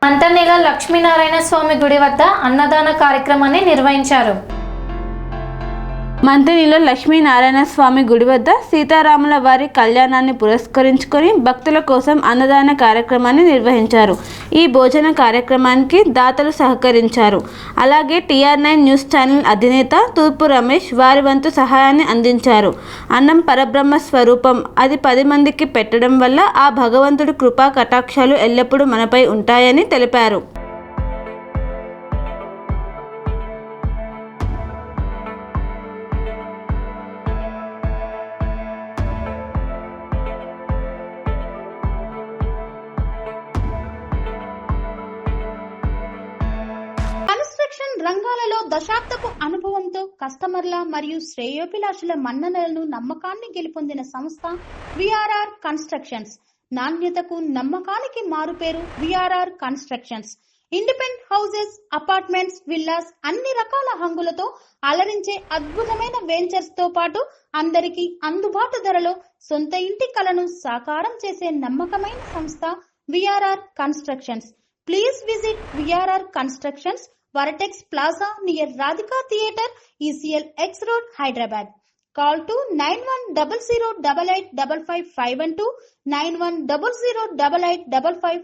మంతనేల లక్ష్మీనారాయణ స్వామి గుడి వద్ద అన్నదాన కార్యక్రమాన్ని నిర్వహించారు. మంతనిలో లక్ష్మీనారాయణ స్వామి గుడి వద్ద సీతారాముల వారి కళ్యాణాన్ని పురస్కరించుకొని భక్తుల కోసం అన్నదాన కార్యక్రమాన్ని నిర్వహించారు. ఈ భోజన కార్యక్రమానికి దాతలు సహకరించారు. అలాగే TR9 న్యూస్ ఛానల్ అధినేత తూర్పు రమేష్ వారి వంతు సహాయాన్ని అందించారు. అన్నం పరబ్రహ్మ స్వరూపం, అది 10 మందికి పెట్టడం వల్ల ఆ భగవంతుడి కృపా కటాక్షాలు ఎల్లప్పుడూ మనపై ఉంటాయని తెలిపారు. కన్స్ట్రక్షన్ రంగాలలో దశాబ్దపు అనుభవంతో కస్టమర్ల మరియు శ్రేయోభిలాషుల మన్ననలను నమ్మకాన్ని గెలుపొందిన సంస్థ VRR కన్స్ట్రక్షన్స్. నాణ్యతకు నమ్మకానికి మారుపేరు VRR constructions. Independent houses, apartments, villas అన్ని రకాల హంగులతో అలరించే అద్భుతమైన వెంచర్స్ తో పాటు అందరికీ అందుబాటు ధరలో సొంత ఇంటి కలను సాకారం చేసే నమ్మకమైన సంస్థ VRR constructions. Please visit VRR Constructions, Varatex Plaza near Radhika Theatre, ECL X Road, Hyderabad. Call to 9100885551 91008855.